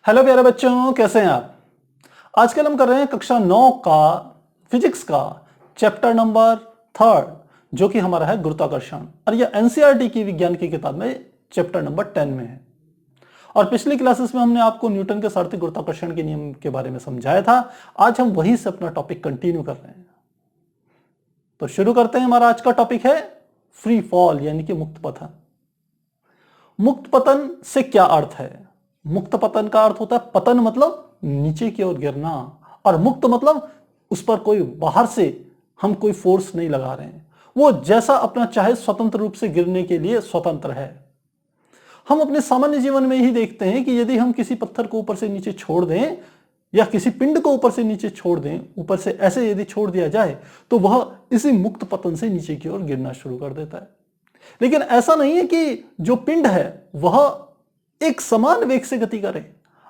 Hello प्यारे बच्चों, कैसे हैं आप। आजकल हम कर रहे हैं कक्षा 9 का फिजिक्स का चैप्टर नंबर 3 जो कि हमारा है गुरुत्वाकर्षण, और यह एनसीईआरटी की विज्ञान की किताब में चैप्टर नंबर 10 में है। और पिछली क्लासेस में हमने आपको न्यूटन के सार्वत्रिक गुरुत्वाकर्षण के नियम के बारे में समझाया था। आज हम वहीं से अपना टॉपिक कंटिन्यू कर रहे हैं। तो शुरू करते हैं। हमारा आज का टॉपिक है फ्री फॉल यानी कि मुक्त पतन। मुक्त पतन से क्या अर्थ है? मुक्त पतन का अर्थ होता है, पतन मतलब नीचे की ओर गिरना, और मुक्त मतलब उस पर कोई बाहर से हम कोई फोर्स नहीं लगा रहे हैं, वो जैसा अपना चाहे स्वतंत्र रूप से गिरने के लिए स्वतंत्र है। हम अपने सामान्य जीवन में ही देखते हैं कि यदि हम किसी पत्थर को ऊपर से नीचे छोड़ दें या किसी पिंड को ऊपर से नीचे छोड़ दें, ऊपर से ऐसे यदि छोड़ दिया जाए तो वह इसी मुक्त पतन से नीचे की ओर गिरना शुरू कर देता है। लेकिन ऐसा नहीं है कि जो पिंड है वह एक समान वेग से गति करे।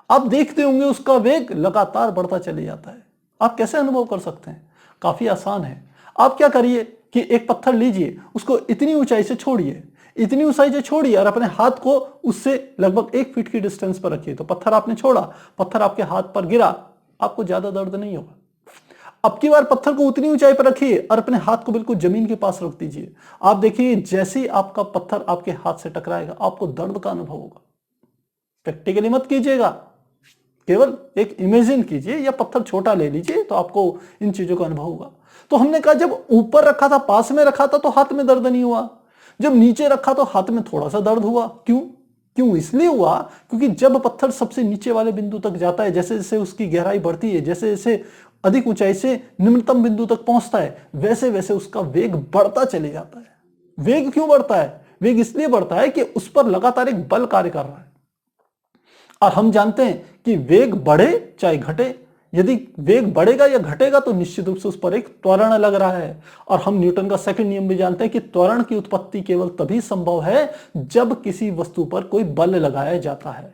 आप देखते होंगे उसका वेग लगातार बढ़ता चले जाता है। आप कैसे अनुभव कर सकते हैं? काफी आसान है। आप क्या करिए कि एक पत्थर लीजिए, उसको इतनी ऊंचाई से छोड़िए, इतनी ऊंचाई से छोड़िए और अपने हाथ को उससे लगभग 1 फीट की डिस्टेंस पर रखिए। तो पत्थर आपने छोड़ा, पत्थर आपके हाथ पर गिरा, आपको ज्यादा दर्द नहीं होगा। अब की बार पत्थर को उतनी ऊंचाई पर रखिए और अपने हाथ को बिल्कुल जमीन के पास रख दीजिए। आप देखिए जैसे ही आपका पत्थर आपके हाथ से टकराएगा आपको दर्द का अनुभव होगा। प्रैक्टिकली मत कीजिएगा, केवल एक इमेजिन कीजिए, या पत्थर छोटा ले लीजिए तो आपको इन चीजों का अनुभव होगा। तो हमने कहा जब ऊपर रखा था, पास में रखा था तो हाथ में दर्द नहीं हुआ, जब नीचे रखा तो हाथ में थोड़ा सा दर्द हुआ। क्यों? क्यों इसलिए हुआ क्योंकि जब पत्थर सबसे नीचे वाले बिंदु तक जाता है, जैसे जैसे उसकी गहराई बढ़ती है, जैसे जैसे अधिक ऊंचाई से निम्नतम बिंदु तक पहुंचता है, वैसे वैसे उसका वेग बढ़ता चले जाता है। वेग क्यों बढ़ता है? वेग इसलिए बढ़ता है कि उस पर लगातार एक बल कार्य कर रहा है। और हम जानते हैं कि वेग बढ़े चाहे घटे, यदि वेग बढ़ेगा या घटेगा तो निश्चित रूप से उस पर एक त्वरण लग रहा है। और हम न्यूटन का सेकंड नियम भी जानते हैं कि त्वरण की उत्पत्ति केवल तभी संभव है जब किसी वस्तु पर कोई बल लगाया जाता है।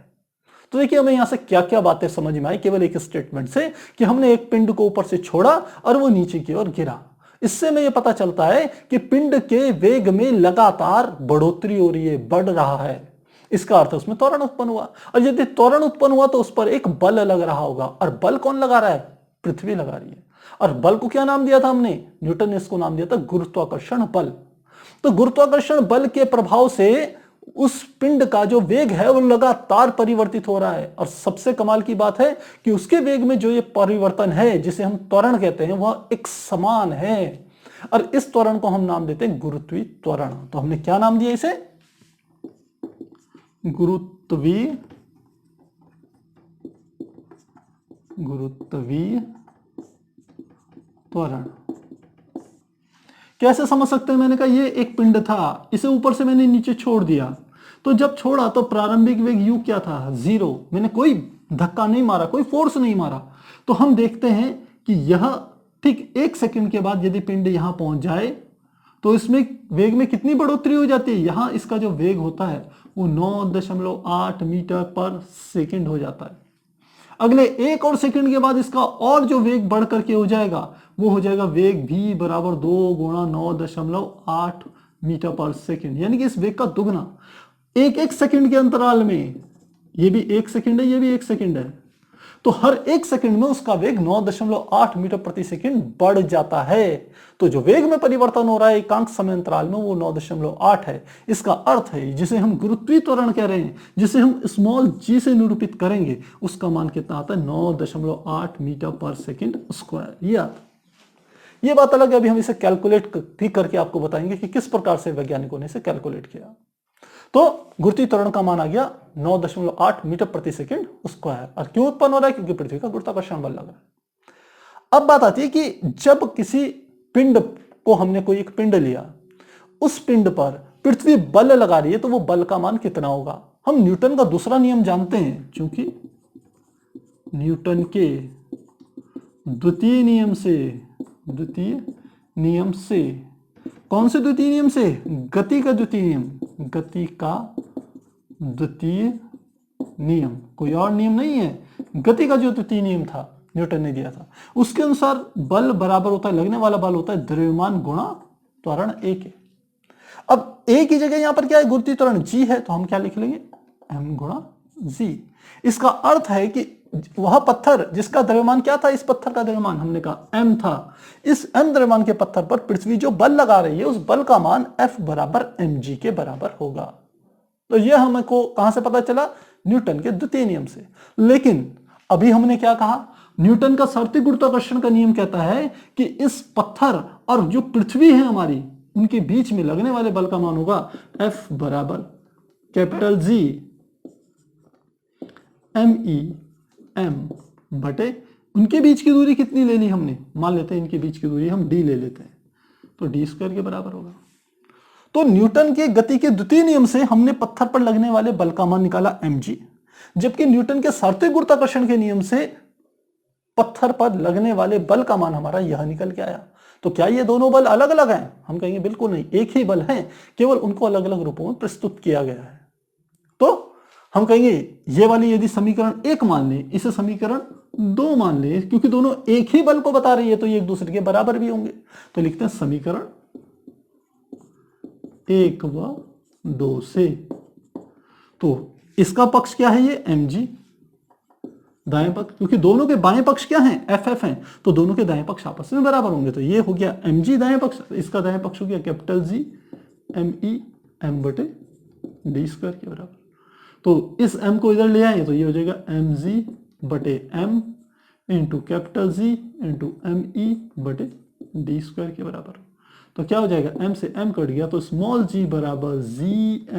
तो देखिए हमें यहां से क्या क्या बातें समझ में आई केवल एक स्टेटमेंट से, कि हमने एक पिंड को ऊपर से छोड़ा और वो नीचे की ओर गिरा। इससे हमें यह पता चलता है कि पिंड के वेग में लगातार बढ़ोतरी हो रही है, बढ़ रहा है। इसका अर्थ उसमें त्वरण उत्पन्न हुआ, और यदि त्वरण उत्पन्न हुआ तो उस पर एक बल लग रहा होगा। और बल कौन लगा रहा है? पृथ्वी लगा रही है। और बल को क्या नाम दिया था हमने? न्यूटन ने इसको नाम दिया था गुरुत्वाकर्षण बल। तो गुरुत्वाकर्षण बल के प्रभाव से उस पिंड का जो वेग है वो लगातार परिवर्तित हो रहा है। और सबसे कमाल की बात है कि उसके वेग में जो ये परिवर्तन है जिसे हम त्वरण कहते हैं वह एक समान है। और इस त्वरण को हम नाम देते हैं गुरुत्वीय त्वरण। तो हमने क्या नाम दिया इसे? गुरुत्वीय त्वरण। कैसे समझ सकते हैं? मैंने कहा ये एक पिंड था, इसे ऊपर से मैंने नीचे छोड़ दिया, तो जब छोड़ा तो प्रारंभिक वेग यू क्या था? 0। मैंने कोई धक्का नहीं मारा, कोई फोर्स नहीं मारा। तो हम देखते हैं कि यह ठीक 1 सेकंड के बाद यदि पिंड यहां पहुंच जाए तो इसमें वेग में कितनी बढ़ोतरी हो जाती है? यहां इसका जो वेग होता है वो 9.8 मीटर पर सेकंड हो जाता है। अगले 1 और सेकंड के बाद इसका और जो वेग बढ़ करके हो जाएगा वो हो जाएगा वेग v बराबर 2 गुणा 9.8 मीटर पर सेकंड, यानी कि इस वेग का दुगना। एक सेकंड के अंतराल में, ये भी 1 सेकंड है, ये भी 1 सेकंड है, तो हर 1 सेकंड में उसका वेग 9.8 मीटर प्रति सेकंड बढ़ जाता है। तो जो वेग में परिवर्तन हो रहा है एकांक समय अंतराल में वो 9.8 है। इसका अर्थ है जिसे हम गुरुत्वीय त्वरण कह रहे हैं, जिसे हम स्मॉल g से निरूपित करेंगे, उसका मान कितना आता है? 9.8 मीटर पर सेकंड स्क्वायर। ये बात अलग है, अभी हम इसे कैलकुलेट भी करके आपको बताएंगे कि किस प्रकार से वैज्ञानिकों ने इसे कैलकुलेट किया। तो गुरुत्वीय त्वरण का मान आ गया 9.8 मीटर प्रति सेकंड स्क्वायर। और क्यों उत्पन्न हो रहा है? क्योंकि पृथ्वी का गुरुत्वाकर्षण बल लग रहा है। अब बात आती है कि जब किसी पिंड को, हमने कोई एक पिंड लिया, उस पिंड पर पृथ्वी बल लगा रही है तो वो बल का मान कितना होगा? हम न्यूटन का दूसरा नियम जानते हैं, क्योंकि न्यूटन के द्वितीय नियम से, कौन से द्वितीय नियम से? गति का द्वितीय नियम, गति का द्वितीय नियम, कोई और नियम नहीं है। गति का जो द्वितीय नियम था न्यूटन ने दिया था, उसके अनुसार बल बराबर होता है, लगने वाला बल होता है द्रव्यमान गुणा त्वरण a के। अब a की जगह यहां पर क्या है? गुरुत्वीय त्वरण g है, तो हम क्या लिख लेंगे? m गुणा g। इसका अर्थ है कि वह पत्थर जिसका द्रव्यमान क्या था, इस पत्थर का द्रव्यमान हमने कहा m था, इस m द्रव्यमान के पत्थर पर पृथ्वी जो बल लगा रही है उस बल का मान F बराबर mg के बराबर होगा। तो यह हमको कहां से पता चला, न्यूटन के द्वितीय नियम से। लेकिन अभी हमने क्या कहा, न्यूटन का सौरतीय गुरुत्वाकर्षण का नियम कहता है कि इस पत्थर और जो पृथ्वी है हमारी, उनके बीच में लगने वाले बल का मान होगा F बराबर कैपिटल G M बटे उनके बीच की दूरी कितनी ले ली हमने, मान लेते हैं इनके बीच की दूरी हम d ले लेते हैं, तो d स्क्वायर के बराबर होगा। तो न्यूटन के गति के द्वितीय नियम से हमने पत्थर पर लगने वाले बल का मान निकाला mg, जबकि न्यूटन के सौरतीय गुरुत्वाकर्षण के नियम से पत्थर पर लगने वाले बल का मान हमारा यह निकल के आया। तो क्या ये दोनों बल अलग अलग हैं? हम कहेंगे बिल्कुल नहीं, एक ही बल है, केवल उनको अलग अलग रूपों में प्रस्तुत किया गया है। तो हम कहेंगे ये वाली यदि समीकरण 1 मान लें, इसे समीकरण 2 मान लें, क्योंकि दोनों एक ही बल को बता रही है तो ये एक दूसरे के बराबर भी होंगे। तो लिखते हैं समीकरण 1 व 2 से। तो इसका पक्ष क्या है, ये mg दाएं पक्ष, क्योंकि दोनों के बाएं पक्ष क्या हैं, ff हैं, तो दोनों के दाएं पक्ष आपस में बराबर होंगे। तो ये हो गया mg दाएं पक्ष, इसका दाएं पक्ष हो गया कैपिटल G me m बटे d स्क्वायर के बराबर। तो इस m को इधर ले आए तो ये हो जाएगा mg बटे m into capital G into me बटे d स्क्वायर के बराबर। तो क्या हो जाएगा, m से m कट गया तो स्मॉल g बराबर G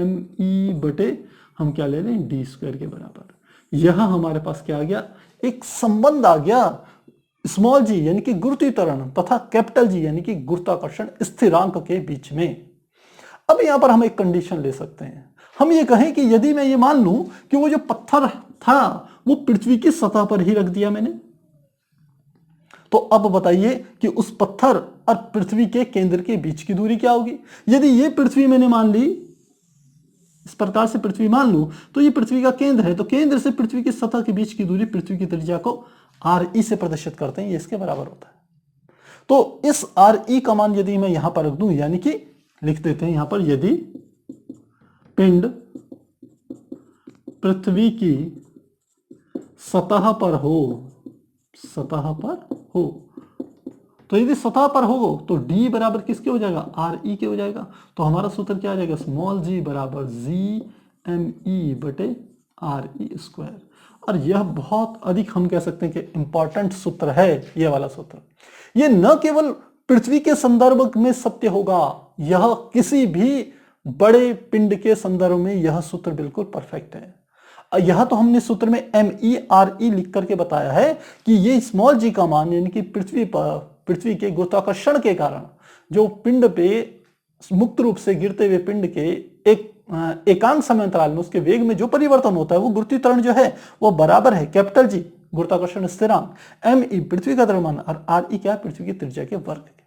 me बटे हम क्या ले लें, d स्क्वायर के बराबर। यह हमारे पास क्या आ गया, एक संबंध आ गया स्मॉल g यानी कि गुरुत्वीय त्वरण तथा कैपिटल G यानी कि गुरुत्वाकर्षण स्थिरांक के बीच में। अब यहां पर हम एक कंडीशन ले सकते हैं, हम ये कहें कि यदि मैं ये मान लूं कि वो जो पत्थर था वो पृथ्वी की सतह पर ही रख दिया मैंने, तो अब बताइए कि उस पत्थर और पृथ्वी के केंद्र के बीच की दूरी क्या होगी। यदि ये पृथ्वी मैंने मान ली, इस प्रकार से पृथ्वी मान लूं, तो ये पृथ्वी का केंद्र है, तो केंद्र से पृथ्वी की सतह के बीच की दूरी पृथ्वी की त्रिज्या को RE से प्रदर्शित करते हैं, ये इसके बराबर होता है। तो इस RE का मान यदि मैं यहां पर रख दूं, यानी कि लिख देते हैं यहां पर, यदि पिंड पृथ्वी की सतह पर हो, तो यदि सतह पर हो तो d बराबर किसके हो जाएगा, RE के हो जाएगा। तो हमारा सूत्र क्या आ जाएगा, स्मॉल g बराबर G me बटे RE स्क्वायर। और यह बहुत अधिक हम कह सकते हैं कि इंपॉर्टेंट सूत्र है यह वाला सूत्र। यह न केवल पृथ्वी के संदर्भ में सत्य होगा, यह किसी भी बड़े पिंड के संदर्भ में यह सूत्र बिल्कुल परफेक्ट है। यह तो हमने सूत्र में MERE लिख करके बताया है कि ये स्मॉल g का मान यानी कि पृथ्वी के गुरुत्वाकर्षण के कारण जो पिंड पे मुक्त रूप से गिरते हुए पिंड के एकांक समय अंतराल में उसके वेग में जो परिवर्तन होता है वो गुरुत्वीय त्वरण जो है वो बराबर है कैपिटल G गुरुत्वाकर्षण स्थिरांक, me पृथ्वी का द्रव्यमान और RE क्या है, पृथ्वी की त्रिज्या के वर्ग के,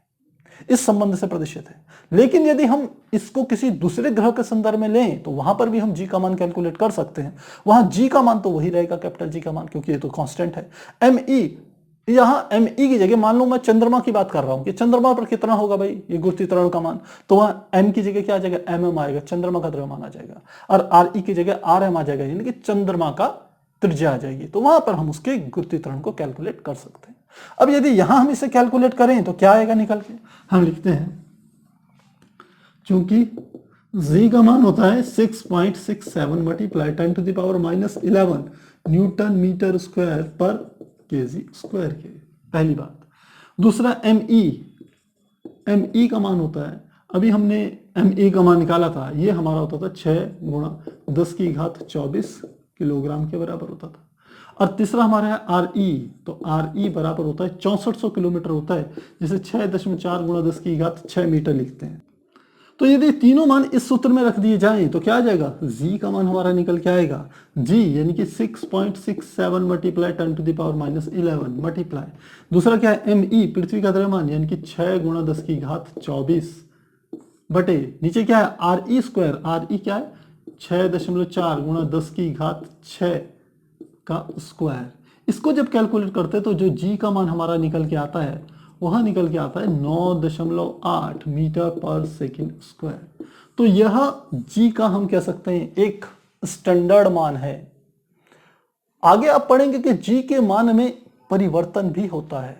इस संबंध से प्रदर्शित है। लेकिन यदि हम इसको किसी दूसरे ग्रह के संदर्भ में लें तो वहां पर भी हम g का मान कैलकुलेट कर सकते हैं। वहां g का मान तो वही रहेगा कैपिटल G का मान, क्योंकि ये तो कांस्टेंट है। me, यहां me की जगह मान लो मैं चंद्रमा की बात कर रहा हूं कि चंद्रमा पर कितना होगा भाई ये गुरुत्वीय त्वरण का मान, तो वहां m की जगह क्या आ जाएगा, mm आएगा, चंद्रमा का द्रव्यमान आ जाएगा, और RE की जगह rm आ जाएगा यानी कि चंद्रमा का त्रिज्या आ जाएगी। तो वहां पर हम उसके गुरुत्वीय त्वरण को कैलकुलेट कर सकते हैं। अब यदि यहां हम इसे कैलकुलेट करें तो क्या आएगा निकल के, हम लिखते हैं चूंकि z का मान होता है 6.67 multiply 10 to the power -11 newton meter square पर केजी स्क्वायर के, पहली बात। दूसरा me का मान होता है, अभी हमने me का मान निकाला था, ये हमारा होता था 6 × 10⁻24 किलोग्राम के बराबर होता था। और तीसरा हमारा है RE, तो RE बराबर होता है 6400 किलोमीटर होता है, जिसे 6.4 × 10⁻6 मीटर लिखते हैं। तो यदि तीनों मान इस सूत्र में रख दिए जाएं तो क्या आ जाएगा, g का मान हमारा निकल के आएगा, g यानी कि 6.67 multiply 10 to the power -11 multiply, दूसरा क्या है me पृथ्वी का द्रव्यमान यानी कि 6 × 10⁻24 बटे नीचे क्या है RE स्क्वायर, RE क्या है 6.4 × 10⁻6 का स्क्वायर। इसको जब कैलकुलेट करते हैं तो जो g का मान हमारा निकल के आता है वहां निकल के आता है 9.8 मीटर पर सेकंड स्क्वायर। तो यह g का हम कह सकते हैं एक स्टैंडर्ड मान है, आगे आप पढ़ेंगे कि जी के मान में परिवर्तन भी होता है,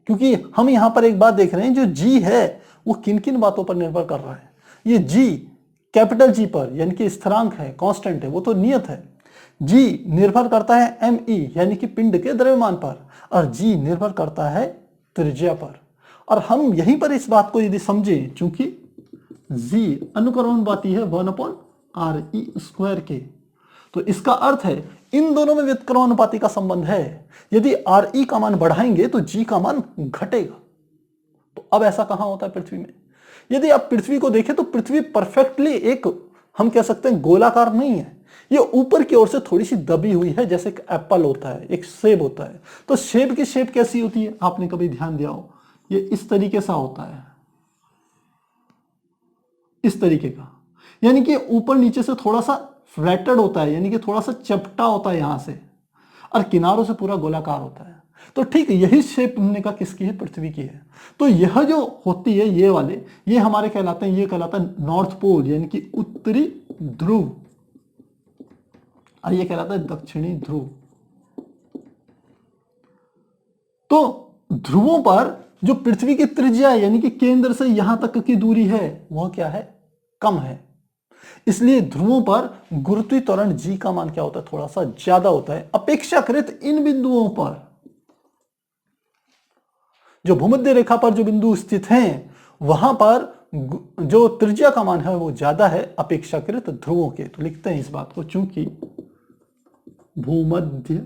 क्योंकि हम यहां पर एक बात देख रहे हैं, जो जी है वो किन किन बातों पर निर्भर कर रहा है। ये जी कैपिटल जी पर, यानी कि स्थिरांक है, कांस्टेंट है, वो तो नियत है। जी निर्भर करता है एम ई यानी कि पिंड के द्रव्यमान पर, और जी निर्भर करता है त्रिज्या पर। और हम यहीं पर इस बात को यदि समझें, चूंकि जी अनुक्रमानुपाती है 1/RE² के, तो इसका अर्थ है इन दोनों में व्युत्क्रमानुपाती का संबंध है। यदि RE का मान बढ़ाएंगे तो जी का मान घटेगा। तो अब ऐसा कहां होता है पृथ्वी में? यदि आप पृथ्वी को देखें तो पृथ्वी परफेक्टली एक, हम कह सकते हैं, गोलाकार नहीं है। ये ऊपर की ओर से थोड़ी सी दबी हुई है, जैसे एक एप्पल होता है, एक सेब होता है। तो सेब की शेप कैसी होती है? आपने कभी ध्यान दिया हो, ये इस तरीके सा होता है, इस तरीके का, यानी कि ऊपर नीचे से थोड़ा सा फ्लैटेड होता है, यानी कि थोड़ा सा चपटा होता है यहां से, और किनारों से पूरा गोलाकार होता है। तो ठीक यही शेप हमने कहा किसकी है? पृथ्वी की है। तो यह जो होती है, ये वाले, ये हमारे कहलाते हैं, ये कहलाता है नॉर्थ पोल यानी कि उत्तरी ध्रुव, और ये कहलाता है दक्षिणी ध्रुव। तो ध्रुवों पर जो पृथ्वी की त्रिज्या है, यानी कि केंद्र से यहां तक की दूरी है, वह क्या है? कम है। इसलिए ध्रुवों पर गुरुत्वीय त्वरण जी का मान क्या होता है? थोड़ा सा ज्यादा होता है अपेक्षाकृत इन बिंदुओं पर। जो भूमध्य रेखा पर जो बिंदु स्थित हैं, वहां पर जो त्रिज्या का मान है वो ज्यादा है अपेक्षाकृत ध्रुवों के। तो लिखते हैं इस बात को, चूंकि भूमध्य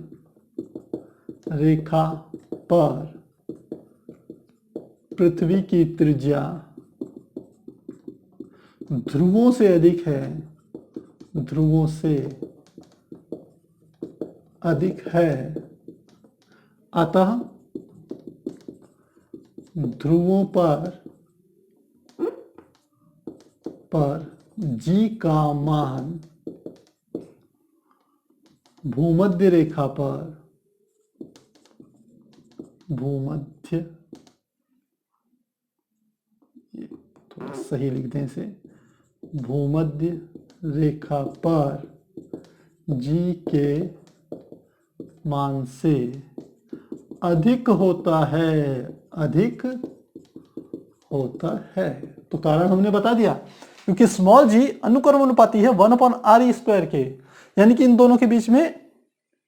रेखा पर पृथ्वी की त्रिज्या ध्रुवों से अधिक है, ध्रुवों से अधिक है, अतः ध्रुवों पर जी का मान भूमध्य रेखा पर, भूमध्य, थोड़ा सही लिख दें इसे, भूमध्य रेखा पर जी के मान से अधिक होता है, अधिक होता है। तो कारण हमने बता दिया, क्योंकि स्मॉल जी अनुक्रमानुपाती है 1/RE² के, यानी कि इन दोनों के बीच में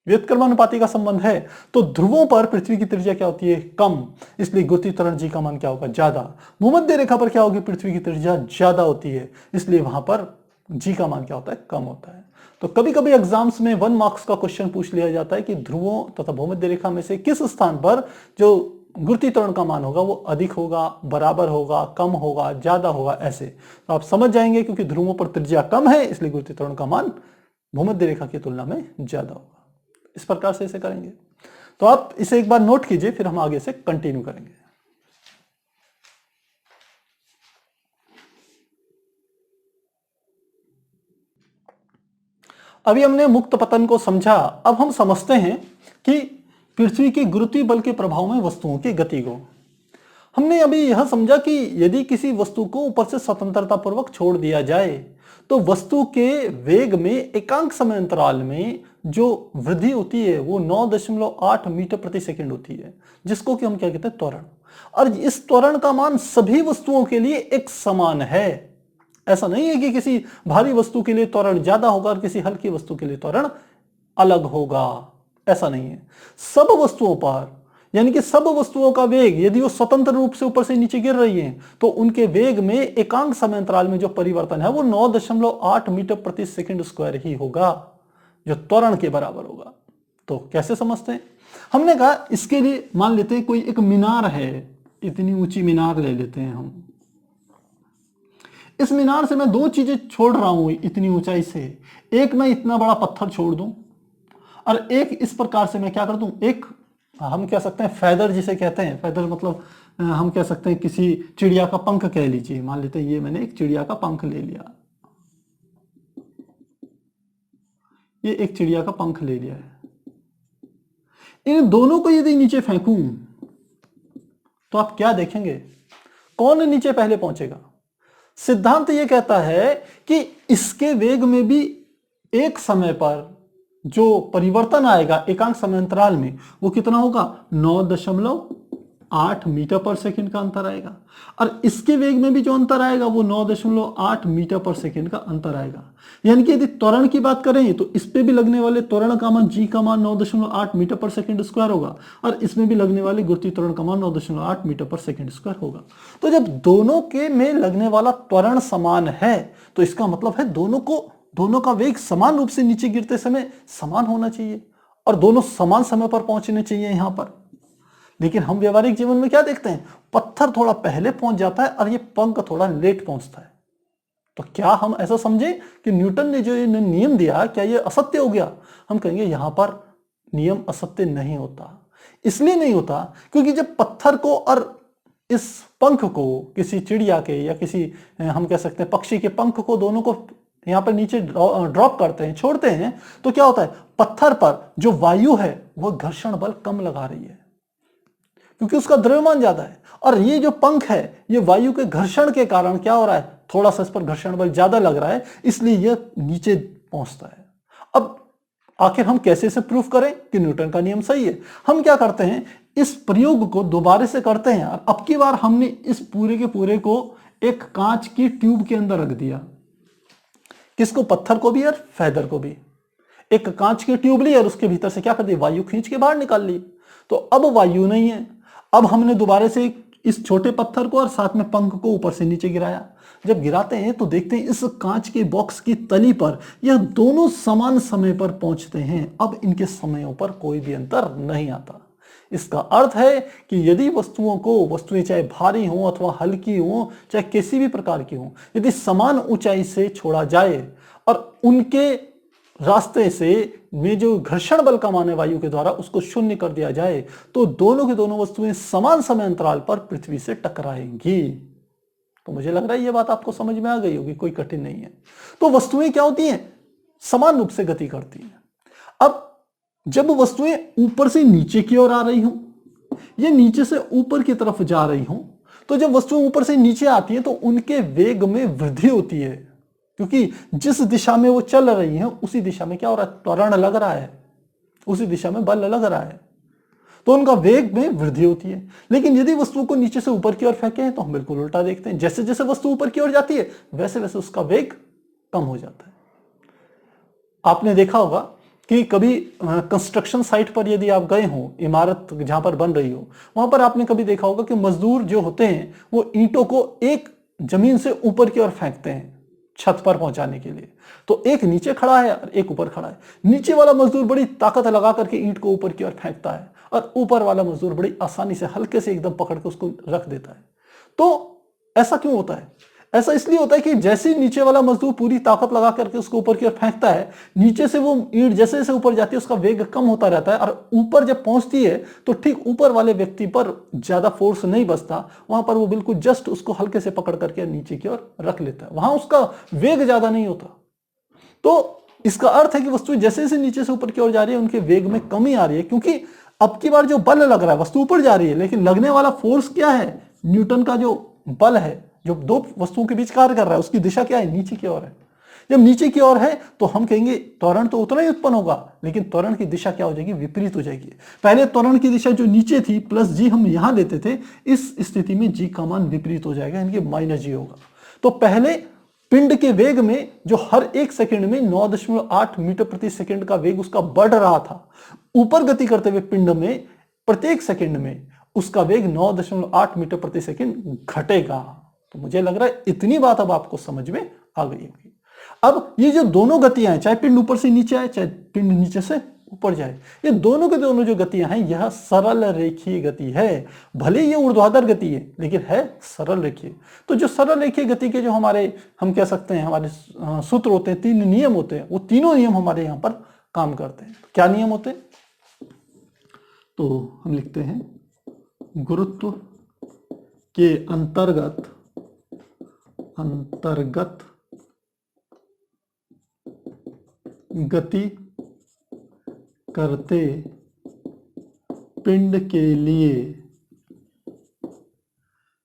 व्युत्क्रमानुपाती का संबंध है। तो ध्रुवों पर पृथ्वी की त्रिज्या क्या होती है? कम, इसलिए गुरुत्वीय त्वरण जी का मान क्या होगा? ज्यादा। भूमध्य रेखा पर क्या होगी? पृथ्वी की त्रिज्या ज्यादा होती है, इसलिए वहां पर जी का मान क्या होता है? कम होता है। तो कभी कभी एग्जाम्स में 1 मार्क्स का क्वेश्चन पूछ लिया जाता है कि ध्रुवों तथा भूमध्य रेखा में से किस स्थान पर जो गुरुत्वीय त्वरण का मान होगा वो अधिक होगा, बराबर होगा, कम होगा, ज्यादा होगा, ऐसे। तो आप समझ जाएंगे, क्योंकि ध्रुवों पर त्रिज्या कम है इसलिए गुरुत्वीय त्वरण का मान भूमध्य रेखा की तुलना में ज्यादा होगा। इस प्रकार से इसे करेंगे। तो आप इसे एक बार नोट कीजिए, फिर हम आगे से कंटिन्यू करेंगे। अभी हमने मुक्त पतन को समझा, अब हम समझते हैं कि पृथ्वी के गुरुत्वीय बल के प्रभाव में वस्तुओं की गति को। हमने अभी यह समझा कि यदि किसी वस्तु को ऊपर से स्वतंत्रता पूर्वक छोड़ दिया जाए तो वस्तु के वेग में एकांक समय अंतराल में जो वृद्धि होती है वो 9.8 मीटर प्रति सेकंड होती है, जिसको कि हम क्या कहते हैं? त्वरण। और इस त्वरण का मान सभी वस्तुओं के लिए एक समान है। ऐसा नहीं है कि किसी भारी वस्तु के लिए त्वरण ज्यादा होगा और किसी हल्की वस्तु के लिए त्वरण अलग होगा, ऐसा नहीं है। सब वस्तुओं पर, यानी कि सब वस्तुओं का वेग यदि वो स्वतंत्र रूप से ऊपर से नीचे गिर रही हैं तो उनके वेग में एकांक समय अंतराल में जो परिवर्तन है वो 9.8 मीटर प्रति सेकंड स्क्वायर ही होगा, जो त्वरण के बराबर होगा। तो कैसे समझते हैं? हमने कहा इसके लिए मान लेते हैं कोई एक मीनार है, इतनी ऊंची मीनार ले लेते हैं हम। इस मीनार से मैं दो चीजें छोड़ रहा हूं इतनी ऊंचाई से, एक मैं इतना बड़ा पत्थर छोड़ दूं और एक इस प्रकार से मैं क्या कर दूं, एक हम कह सकते हैं फैदर जिसे कहते हैं, फैदर मतलब हम कह सकते हैं किसी चिड़िया का पंख कह लीजिए। मान लेते हैं ये मैंने एक चिड़िया का पंख ले लिया, ये एक चिड़िया का पंख ले लिया है। इन दोनों को यदि नीचे फेंकूं तो आप क्या देखेंगे? कौन नीचे पहले पहुंचेगा? सिद्धांत यह कहता है कि इसके वेग में भी एक समय पर जो परिवर्तन आएगा एकांक समय अंतराल में वो कितना होगा, 9.8 मीटर पर सेकंड का अंतर आएगा। और इसके वेग में भी जो अंतर आएगा वो 9.8 मीटर पर सेकंड का अंतर आएगा। यानी कि यदि त्वरण की बात करें तो इस पे भी लगने वाले त्वरण का मान जी का मान 9.8 मीटर पर सेकंड स्क्वायर होगा, और इसमें भी लगने वाले गुरुत्वीय त्वरण का मान 9.8 मीटर पर सेकंड स्क्वायर होगा। तो जब दोनों के में लगने वाला त्वरण समान है तो इसका मतलब है दोनों का वेग समान रूप से नीचे गिरते समय समान होना चाहिए और दोनों समान समय पर पहुंचने चाहिए यहां पर। लेकिन हम व्यवहारिक जीवन में क्या देखते हैं, पत्थर थोड़ा पहले पहुंच जाता है और ये पंख थोड़ा लेट पहुंचता है। तो क्या हम ऐसा समझे कि न्यूटन ने जो ये नियम दिया क्या ये असत्य हो गया? हम कहेंगे यहां पर नियम असत्य नहीं होता। इसलिए नहीं होता क्योंकि जब पत्थर को और इस पंख को किसी चिड़िया के या किसी हम कह सकते हैं पक्षी के पंख को दोनों को यहां पर नीचे ड्रॉप करते हैं, छोड़ते हैं, तो क्या होता है, पत्थर पर जो वायु है वह घर्षण बल कम लगा रही है क्योंकि उसका द्रव्यमान ज्यादा है। और ये जो पंख है ये वायु के घर्षण के कारण क्या हो रहा है, थोड़ा सा इस पर घर्षण बल ज्यादा लग रहा है, इसलिए यह नीचे पहुंचता है। अब आखिर हम कैसे इसे प्रूफ करें कि न्यूटन का नियम सही है? हम क्या करते हैं, इस प्रयोग को दोबारा से करते हैं। और अब की बार हमने इस पूरे के पूरे को एक कांच की ट्यूब के अंदर रख दिया। किसको? पत्थर को भी और फेदर को भी। एक कांच की ट्यूब ली और उसके भीतर से क्या कर दी, वायु खींच के बाहर निकाल ली। तो अब वायु नहीं है। अब हमने दोबारा से इस छोटे पत्थर को और साथ में पंख को ऊपर से नीचे गिराया। जब गिराते हैं तो देखते हैं इस कांच के बॉक्स की तली पर यह दोनों समान समय पर पहुंचते हैं। अब इनके समयों पर कोई भी अंतर नहीं आता। इसका अर्थ है कि यदि वस्तुएं चाहे भारी हों अथवा हल्की हों, चाहे किसी भी प्रकार की हों, यदि समान ऊंचाई से छोड़ा जाए और उनके रास्ते से में जो घर्षण बल का मान है वायु के द्वारा उसको शून्य कर दिया जाए तो दोनों की दोनों वस्तुएं समान समय अंतराल पर पृथ्वी से टकराएंगी। तो मुझे लग रहा है यह बात आपको समझ में आ गई होगी, कोई कठिन नहीं है। तो वस्तुएं क्या होती हैं, समान रूप से गति करती हैं। अब जब वस्तुएं ऊपर से नीचे की ओर आ रही हों, ये नीचे से ऊपर की तरफ जा रही हों, तो जब वस्तुएं ऊपर से नीचे आती हैं तो उनके वेग में वृद्धि होती है क्योंकि जिस दिशा में वो चल रही हैं उसी दिशा में क्या हो रहा है, त्वरण लग रहा है, उसी दिशा में बल लग रहा है, तो उनका वेग में वृद्धि होती है। लेकिन यदि वस्तु को नीचे से ऊपर की ओर फेंके तो हम बिल्कुल उल्टा देखते हैं, जैसे जैसे वस्तु ऊपर की ओर जाती है वैसे वैसे उसका वेग कम हो जाता है। आपने देखा होगा कि कभी कंस्ट्रक्शन साइट पर यदि आप गए हो, इमारत जहां पर बन रही हो, वहां पर आपने कभी देखा होगा कि मजदूर जो होते हैं वो ईंटों को एक जमीन से ऊपर की ओर फेंकते हैं छत पर पहुंचाने के लिए। तो एक नीचे खड़ा है और एक ऊपर खड़ा है। नीचे वाला मजदूर बड़ी ताकत लगा करके ईंट को ऊपर की ओर फेंकता है और ऊपर वाला मजदूर बड़ी आसानी से हल्के से एकदम पकड़ के उसको रख देता है। तो ऐसा क्यों होता है? ऐसा इसलिए होता है कि जैसे ही नीचे वाला मजदूर पूरी ताकत लगा करके उसको ऊपर की ओर फेंकता है, नीचे से वो ईंट जैसे जैसे ऊपर जाती है उसका वेग कम होता रहता है और ऊपर जब पहुंचती है तो ठीक ऊपर वाले व्यक्ति पर ज्यादा फोर्स नहीं बचता, वहां पर वो बिल्कुल जस्ट उसको हल्के से पकड़ करके नीचे की ओर रख लेता है, वहां उसका वेग ज्यादा नहीं होता। तो इसका अर्थ है कि वस्तुएं जैसे जैसे नीचे से ऊपर की ओर जा रही है उनके वेग में कमी आ रही है क्योंकि अब की बार जो बल लग रहा है, वस्तु ऊपर जा रही है लेकिन लगने वाला फोर्स क्या है, न्यूटन का जो बल है जो दो वस्तुओं के बीच कार्य कर रहा है उसकी दिशा क्या है, नीचे की ओर है। जब नीचे की ओर है तो हम कहेंगे त्वरण तो उतना ही उत्पन्न होगा लेकिन त्वरण की दिशा क्या हो जाएगी, विपरीत हो जाएगी। पहले त्वरण की दिशा जो नीचे थी प्लस जी हम यहां लेते थे, इस स्थिति में जी का मान विपरीत हो जाएगा, यानी कि माइनस जी होगा। तो पहले पिंड के वेग में जो हर एक सेकंड में 9.8 मीटर प्रति सेकंड का वेग उसका बढ़ रहा था, ऊपर गति करते हुए पिंड में प्रत्येक सेकंड में उसका वेग 9.8 मीटर प्रति सेकंड घटेगा। तो मुझे लग रहा है इतनी बात अब आपको समझ में आ गई होगी। अब ये जो दोनों गतियां हैं, चाहे पिंड ऊपर से नीचे आए चाहे पिंड नीचे से ऊपर जाए, ये दोनों के दोनों जो गतियां हैं यह सरल रेखीय गति है। भले ये ऊर्ध्वाधर गति है लेकिन है सरल रेखीय। तो जो सरल रेखीय गति के जो हमारे हम कह सकते हैं हमारे सूत्र होते हैं, तीन नियम होते हैं, वो तीनों नियम हमारे यहां पर काम करते हैं। क्या नियम होते हैं? तो हम लिखते हैं गुरुत्व के अंतर्गत गति करते पिंड के लिए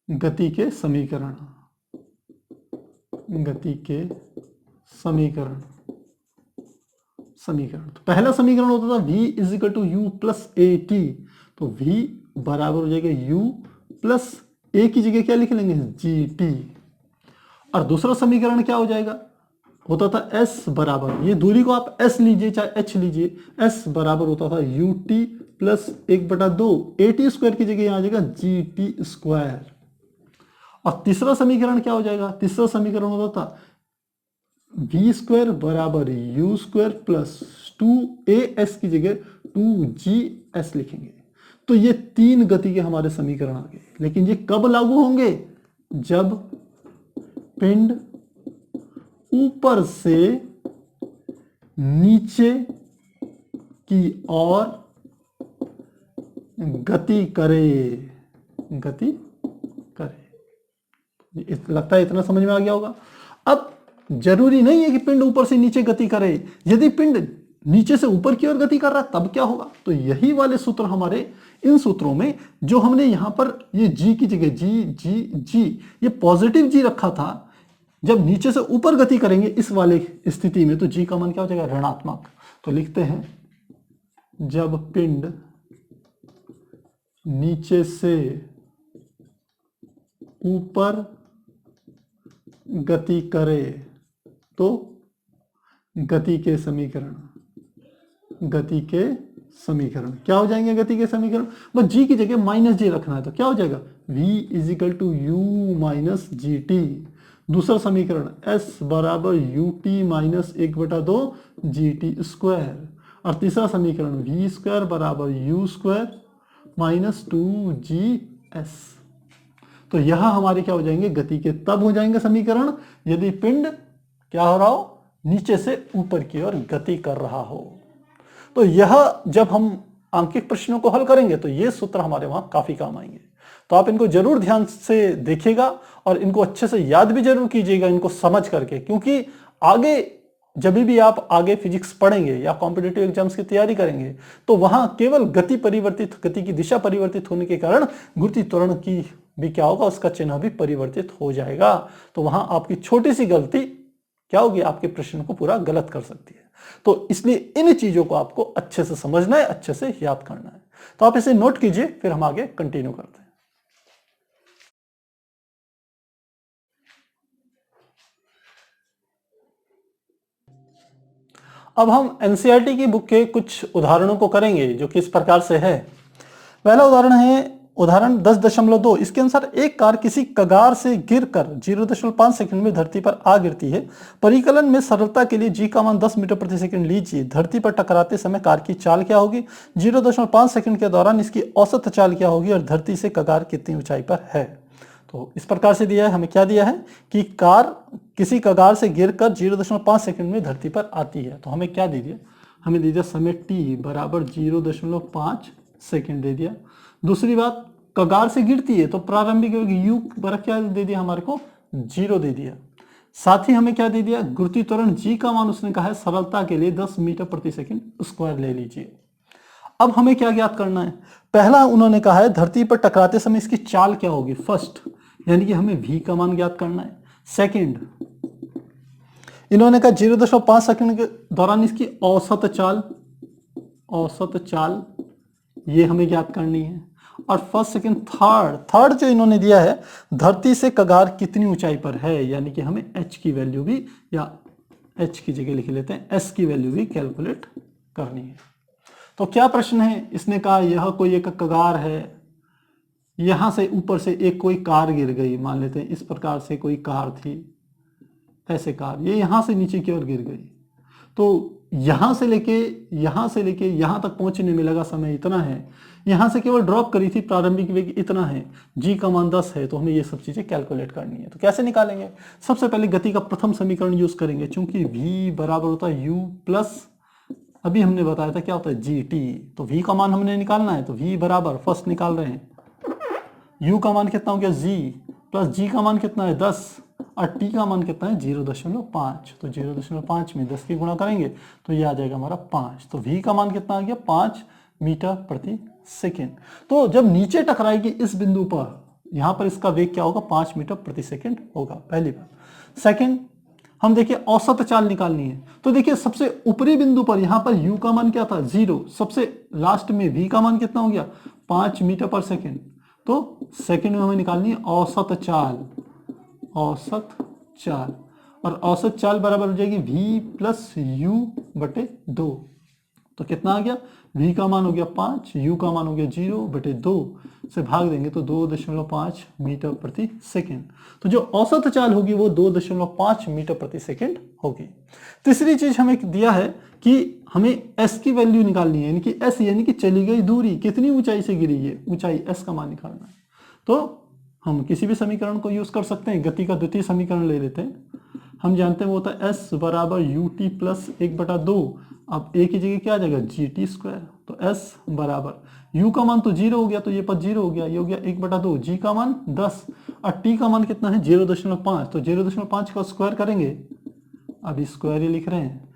गति के समीकरण समीकरण। तो पहला समीकरण होता था v is equal to U plus A T, तो v बराबर हो जाएगा u प्लस ए की जगह क्या लिख लेंगे जी टी। और दूसरा समीकरण क्या हो जाएगा, होता था s बराबर, ये दूरी को आप s लीजिए चाहे h लीजिए, s बराबर होता था U T plus 1/2 A T square की जगह यहां आ जाएगा जी टी स्क्वायर। और तीसरा समीकरण क्या हो जाएगा, तीसरा समीकरण होता था v स्क्वायर बराबर यू स्क्वायर प्लस 2as की जगह 2gs लिखेंगे। तो ये तीन गति के हमारे समीकरण आ गए। लेकिन ये कब लागू होंगे, जब पिंड ऊपर से नीचे की ओर गति करे, गति करे। लगता है इतना समझ में आ गया होगा। अब जरूरी नहीं है कि पिंड ऊपर से नीचे गति करे, यदि पिंड नीचे से ऊपर की ओर गति कर रहा है तब क्या होगा। तो यही वाले सूत्र हमारे इन सूत्रों में जो हमने यहां पर ये जी की जगह जी जी जी ये पॉजिटिव जी रखा था, जब नीचे से ऊपर गति करेंगे इस वाले स्थिति में तो जी का मान क्या हो जाएगा ऋणात्मक। तो लिखते हैं जब पिंड नीचे से ऊपर गति करे तो गति के समीकरण क्या हो जाएंगे, गति के समीकरण बस जी की जगह माइनस जी रखना है तो क्या हो जाएगा v is equal to U minus G T. दूसरा समीकरण s बराबर U T minus 1/2 G T square. और तीसरा समीकरण v स्क्वायर बराबर यू स्क्वायर माइनस 2gs। तो यह हमारे क्या हो जाएंगे, गति के तब हो जाएंगे समीकरण यदि पिंड क्या हो रहा हो, नीचे से ऊपर की ओर गति कर रहा हो। तो यह जब हम आंकिक प्रश्नों को हल करेंगे तो ये सूत्र हमारे वहां काफी काम आएंगे। तो आप इनको जरूर ध्यान से देखिएगा और इनको अच्छे से याद भी जरूर कीजिएगा, इनको समझ करके, क्योंकि आगे जब भी आप आगे फिजिक्स पढ़ेंगे या कॉम्पिटिटिव एग्जाम्स की तैयारी करेंगे तो वहां केवल गति परिवर्तित, गति की दिशा परिवर्तित होने के कारण गुरुत्व त्वरण की भी क्या होगा, उसका चिन्ह भी परिवर्तित हो जाएगा। तो वहां आपकी छोटी सी गलती क्या होगी, आपके प्रश्न को पूरा गलत कर सकती है। तो इसलिए इन चीजों को आपको अच्छे से समझना है, अच्छे से याद करना है। तो आप इसे नोट कीजिए, फिर हम आगे कंटिन्यू करते हैं। अब हम एनसीईआरटी की बुक के कुछ उदाहरणों को करेंगे जो कि इस प्रकार से है। पहला उदाहरण है उदाहरण 10.2। इसके अनुसार एक कार किसी कगार से गिरकर 0.5 सेकंड में धरती पर आ गिरती है। परिकलन में सरलता के लिए जी का मान 10 मीटर प्रति सेकंड लीजिए। धरती पर टकराते समय कार की चाल क्या होगी, 0.5 सेकंड के दौरान इसकी औसत चाल क्या होगी और धरती से कगार कितनी ऊंचाई पर है। तो इस प्रकार से दिया है, हमें क्या दिया है कि कार किसी कगार से गिरकर 0.5 सेकंड में धरती पर आती है। तो हमें क्या दे दिया, हमें दे दिया समय t बराबर 0.5 सेकंड दे दिया। दूसरी बात, कगार से गिरती है तो प्रारंभिक u बराबर क्या दे दिया, हमारे को 0 दे दिया। साथ ही हमें क्या दे दिया, गुरुत्वीय त्वरण g का मान उसने कहा है सरलता के लिए 10 मीटर प्रति सेकंड स्क्वायर ले लीजिए। अब हमें क्या ज्ञात करना है, पहला उन्होंने कहा है धरती पर टकराते समय इसकी चाल क्या होगी, फर्स्ट, यानी कि हमें v का मान ज्ञात करना है। सेकंड, इन्होंने कहा 0.5 सेकंड के दौरान इसकी औसत चाल ये हमें ज्ञात करनी है। और फर्स्ट, सेकंड, थर्ड जो इन्होंने दिया है धरती से कगार कितनी ऊंचाई पर है, यानी कि हमें h की वैल्यू भी, या h की जगह लिख लेते हैं s की वैल्यू भी कैलकुलेट करनी है। तो क्या प्रश्न है, इसने कहा यह कोई एक कगार है, यहां से ऊपर से एक कोई कार गिर गई, मान लेते हैं इस प्रकार से कोई कार थी, ऐसे कार, ये यहां से नीचे की ओर गिर गई। तो यहां से लेके यहां तक पहुंचने में लगा समय इतना है, यहां से केवल ड्रॉप करी थी, प्रारंभिक वेग इतना है, जी का मान 10 है। तो हमें ये सब चीजें कैलकुलेट करनी है। तो कैसे निकालेंगे, सबसे पहले गति का प्रथम समीकरण यूज करेंगे, क्योंकि v बराबर होता है u प्लस, अभी हमने बताया था क्या होता है जी टी। तो v का मान हमने निकालना है, तो v बराबर फर्स्ट निकाल रहे हैं, u का मान कितना हो गया g प्लस g का मान कितना है 10 और t का मान कितना है 0.5। तो 0.5 में 10 की गुणा करेंगे तो ये आ जाएगा हमारा 5। तो v का मान कितना आ गया 5 मीटर प्रति सेकेंड। तो जब नीचे टकराएगी इस बिंदु पर, यहां पर इसका वेग क्या होगा 5 मीटर प्रति सेकेंड होगा, पहली बात। सेकेंड, हम देखिए औसत चाल निकालनी है। तो देखिए सबसे ऊपरी बिंदु पर यहां पर u का मान क्या था 0, सबसे लास्ट में v का मान कितना हो गया 5 मीटर पर सेकेंड। तो सेकेंड में हमें निकालनी है औसत चाल, औसत चाल, और औसत चाल बराबर हो जाएगी v प्लस यू बटे 2। तो कितना आ गया v का मान हो गया 5, u का मान हो गया 0 बटे 2 से भाग देंगे तो 2.5 मीटर प्रति सेकेंड। तो जो औसत चाल होगी वो 2.5 मीटर प्रति सेकेंड होगी। तीसरी चीज हमें दिया है कि हमें s की वैल्यू निकालनी है, यानी कि s यानी कि चली गई दूरी, कितनी ऊंचाई से गिरी है, ऊंचाई s का मान निकालना है। तो हम किसी भी समीकरण को यूज कर सकते हैं, गति का द्वितीय समीकरण ले लेते हैं। हम जानते हैं वो होता है s बराबर यू टी प्लस 1/2। अब a की जगह क्या आ जाएगा जी टी स्क्वायर। तो s बराबर u का मान तो 0 हो गया, तो ये पद 0 हो गया, ये हो गया 1/2, g का मान 10 और t का मान कितना है 0.5। तो 0.5 का स्क्वायर करेंगे, अभी स्क्वायर ही लिख रहे हैं,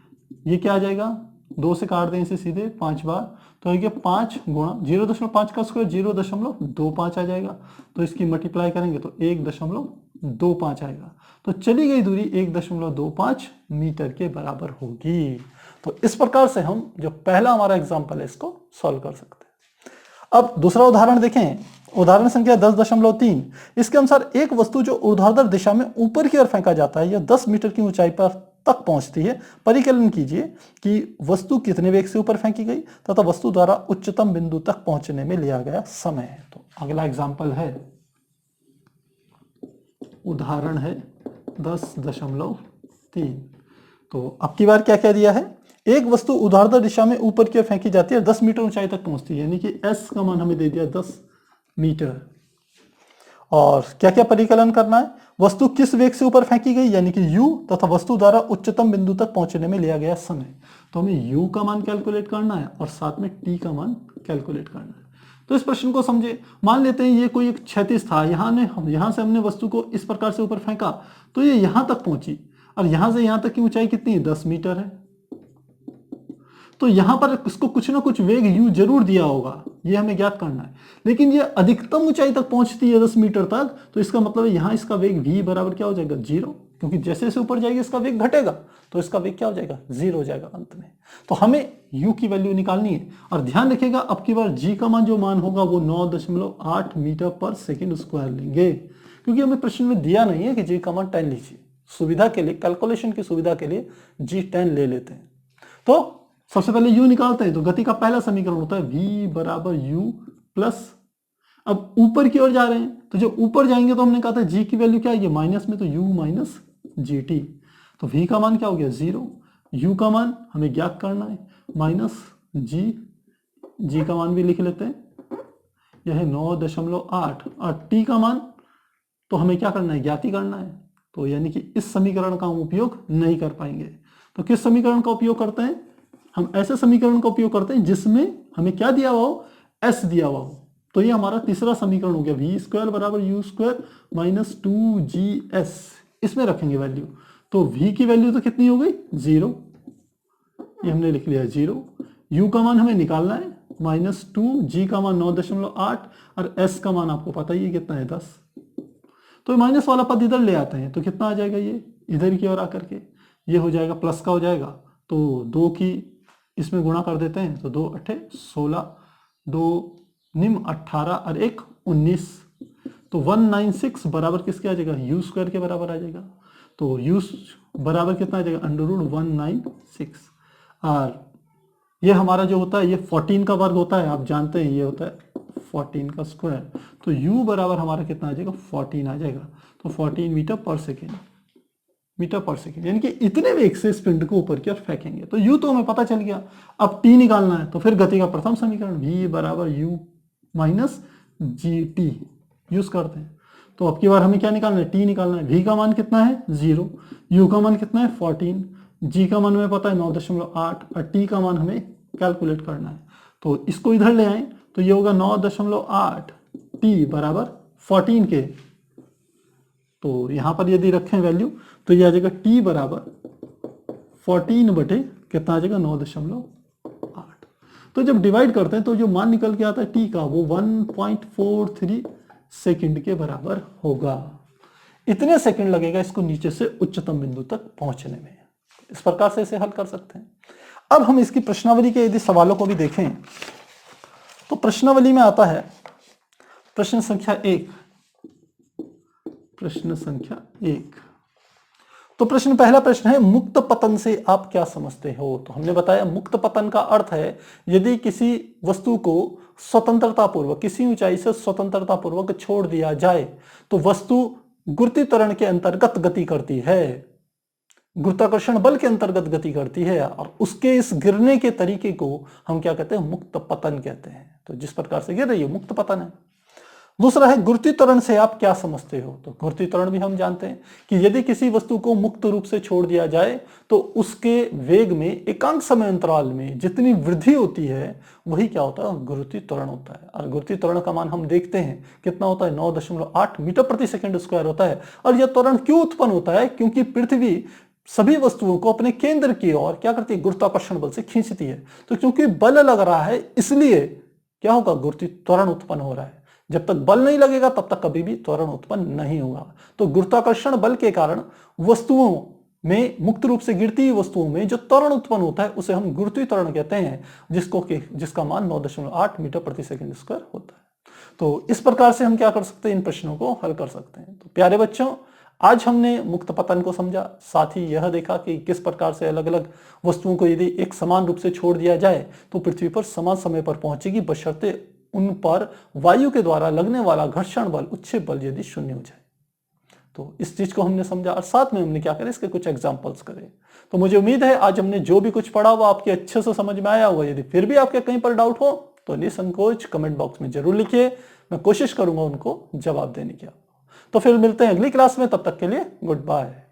ये क्या आ जाएगा 2 से काट दें इसे सीधे 5 बार, तो ये 5 गुणा 0.5 का स्क्वायर 0.25 आ जाएगा। तो इसकी मल्टीप्लाई करेंगे तो 1.25 आएगा। तो चली गई दूरी 1.25 मीटर के बराबर होगी। तो इस प्रकार से हम जो पहला हमारा एग्जाम्पल है इसको सॉल्व कर सकते हैं। अब दूसरा उदाहरण देखें, उदाहरण संख्या 10.3। इसके अनुसार एक वस्तु जो ऊर्ध्वाधर दिशा में ऊपर की ओर फेंका जाता है, यह 10 मीटर की ऊंचाई पर तक पहुंचती है। परिकलन कीजिए कि वस्तु कितने वेग से ऊपर फेंकी गई तथा वस्तु द्वारा उच्चतम बिंदु तक पहुंचने में लिया गया समय। तो अगला एग्जाम्पल है, उदाहरण है 10.3। तो अब की बार क्या क्या दिया है, एक वस्तु ऊर्ध्वाधर दिशा में ऊपर की ओर फेंकी जाती है, 10 मीटर ऊंचाई तक पहुंचती है, यानी कि s का मान हमें दे दिया 10 मीटर। और क्या क्या परिकलन करना है, वस्तु किस वेग से ऊपर फेंकी गई यानी कि u, तथा वस्तु द्वारा उच्चतम बिंदु तक पहुंचने में लिया गया समय। तो हमें u का मान कैलकुलेट करना है और साथ में t का मान कैलकुलेट करना है। तो इस प्रश्न को समझे, मान लेते हैं ये कोई एक क्षैतिज था, यहां से हमने वस्तु को इस प्रकार से ऊपर फेंका तो ये यहां तक पहुंची, और यहां से यहां तक की ऊंचाई कितनी है 10 मीटर है। तो यहां पर इसको कुछ ना कुछ वेग u जरूर दिया होगा, ये हमें ज्ञात करना है। लेकिन ये अधिकतम ऊंचाई तक पहुंचती है 10 मीटर तक, तो इसका मतलब है यहां इसका वेग v बराबर क्या हो जाएगा 0, क्योंकि जैसे जैसे ऊपर जाएगी इसका वेग घटेगा, तो इसका वेग क्या हो जाएगा 0 हो जाएगा अंत में। तो हमें u की वैल्यू निकालनी है, और ध्यान रखिएगा अब की बार g का मान जो मान होगा वो 9.8 मीटर पर सेकेंड स्क्वायर लेंगे, क्योंकि हमें प्रश्न में दिया नहीं है कि g का मान 10 लीजिए। सुविधा के लिए, कैलकुलेशन की सुविधा के लिए g 10 ले लेते हैं। तो सबसे पहले u निकालते हैं। तो गति का पहला समीकरण होता है v बराबर u प्लस, अब ऊपर की ओर जा रहे हैं तो जब ऊपर जाएंगे तो हमने कहा था g की वैल्यू क्या है माइनस में, तो u माइनस जी टी। तो v का मान क्या हो गया 0, u का मान हमें ज्ञात करना है माइनस g का मान भी लिख लेते हैं, यह है 9.8, और t का मान तो हमें क्या करना है ज्ञात ही करना है। तो यानी कि इस समीकरण का हम उपयोग नहीं कर पाएंगे। तो किस समीकरण का उपयोग करते हैं, हम ऐसे समीकरण का उपयोग करते हैं जिसमें हमें क्या दिया हुआ हो s दिया हुआ हो। तो ये हमारा तीसरा समीकरण हो गया, v स्क्वायर बराबर u स्क्वायर माइनस 2gs, इसमें रखेंगे वैल्यू। तो v की वैल्यू तो कितनी हो गई 0, ये हमने लिख लिया 0, u का मान हमें निकालना है -2, g का मान 9.8, और s का मान आपको पता ही है कितना है 10। तो माइनस वाला पद इधर ले आते हैं तो कितना आ जाएगा, ये इधर की ओर आकर के ये हो जाएगा प्लस का हो जाएगा। तो 2 की इसमें गुणा कर देते हैं, तो 2 8 16, 2 निम 18 और 1 19, तो 196 बराबर किसके आ जाएगा u स्क्वायर के बराबर आ जाएगा। तो u बराबर कितना आ जाएगा √196, और ये हमारा जो होता है ये 14 का वर्ग होता है, आप जानते हैं ये होता है 14 का स्क्वायर। तो u बराबर हमारा कितना आ जाएगा 14 आ जाएगा। तो 14 मीटर पर सेकेंड, यानी कि इतने वेग से इस पिंड को ऊपर की ओर फेंकेंगे। तो u तो हमें पता चल गया, अब t निकालना है। तो फिर गति का प्रथम समीकरण v बराबर u minus G T use करते हैं। तो अब की बार हमें क्या निकालना है, t निकालना है। v का मान कितना है 0, u का मान कितना है 14, g का मान हमें पता है 9.8, और t का मान हमें कैलकुलेट करना है। तो इसको इधर ले आए तो ये होगा 9.8, t बराबर 14 के। तो यहां पर यदि रखें वैल्यू तो ये आ जाएगा t बराबर 14 बटे कितना आ जाएगा 9.8। तो जब डिवाइड करते हैं तो जो मान निकल के आता है t का वो 1.43 सेकंड के बराबर होगा। इतने सेकंड लगेगा इसको नीचे से उच्चतम बिंदु तक पहुंचने में। इस प्रकार से इसे हल कर सकते हैं। अब हम इसकी प्रश्नावली के यदि सवालों को भी देखें तो प्रश्नावली में आता है प्रश्न संख्या 1। प्रश्न संख्या 1, तो पहला प्रश्न है, मुक्त पतन से आप क्या समझते हो? तो हमने बताया मुक्त पतन का अर्थ है यदि किसी वस्तु को स्वतंत्रता पूर्वक, किसी ऊंचाई से स्वतंत्रता पूर्वक छोड़ दिया जाए तो वस्तु गुरुत्वीय त्वरण के अंतर्गत गति करती है, गुरुत्वाकर्षण बल के अंतर्गत गति करती है, और उसके इस गिरने के तरीके को हम क्या कहते हैं? मुक्त पतन कहते हैं। तो जिस प्रकार से गिर रही है मुक्त पतन है। दूसरा है, गुरुत्वीय त्वरण से आप क्या समझते हो? तो गुरुत्वीय त्वरण भी हम जानते हैं कि यदि किसी वस्तु को मुक्त रूप से छोड़ दिया जाए तो उसके वेग में एकांक समय अंतराल में जितनी वृद्धि होती है वही क्या होता है? गुरुत्वीय त्वरण होता है। और गुरुत्वीय त्वरण का मान हम देखते हैं कितना होता है? 9.8 मीटर प्रति सेकंड स्क्वायर होता है। और यह त्वरण क्यों उत्पन्न होता है? क्योंकि पृथ्वी सभी वस्तुओं को अपने केंद्र की ओर क्या करती है? गुरुत्वाकर्षण बल से खींचती है। तो क्योंकि बल लग रहा है इसलिए क्या होगा? गुरुत्वीय त्वरण उत्पन्न हो रहा है। जब तक बल नहीं लगेगा तब तक कभी भी त्वरण उत्पन्न नहीं होगा। तो गुरुत्वाकर्षण बल के कारण वस्तुओं में, मुक्त रूप से गिरती हुई वस्तुओं में जो त्वरण उत्पन्न होता है उसे हम गुरुत्वीय त्वरण कहते हैं, जिसका मान 9.8 मीटर प्रति सेकंड स्क्वायर होता है। तो इस प्रकार से हम क्या कर सकते हैं? इन प्रश्नों को हल कर सकते हैं। तो प्यारे बच्चों, आज हमने मुक्त पतन को समझा, साथ ही यह देखा कि किस प्रकार से अलग अलग वस्तुओं को यदि एक समान रूप से छोड़ दिया जाए तो पृथ्वी पर समान समय पर पहुंचेगी, बशर्ते उन पर वायु के द्वारा लगने वाला घर्षण बल, उच्छेद बल यदि शून्य हो जाए। तो इस चीज को हमने समझा और साथ में हमने क्या करें? इसके कुछ एग्जांपल्स करें। तो मुझे उम्मीद है आज हमने जो भी कुछ पढ़ा वो आपके अच्छे से समझ में आया होगा। यदि फिर भी आपके कहीं पर डाउट हो तो निसंकोच कमेंट बॉक्स में जरूर लिखिए, मैं कोशिश करूंगा उनको जवाब देने की। तो फिर मिलते हैं अगली क्लास में, तब तक के लिए गुड बाय।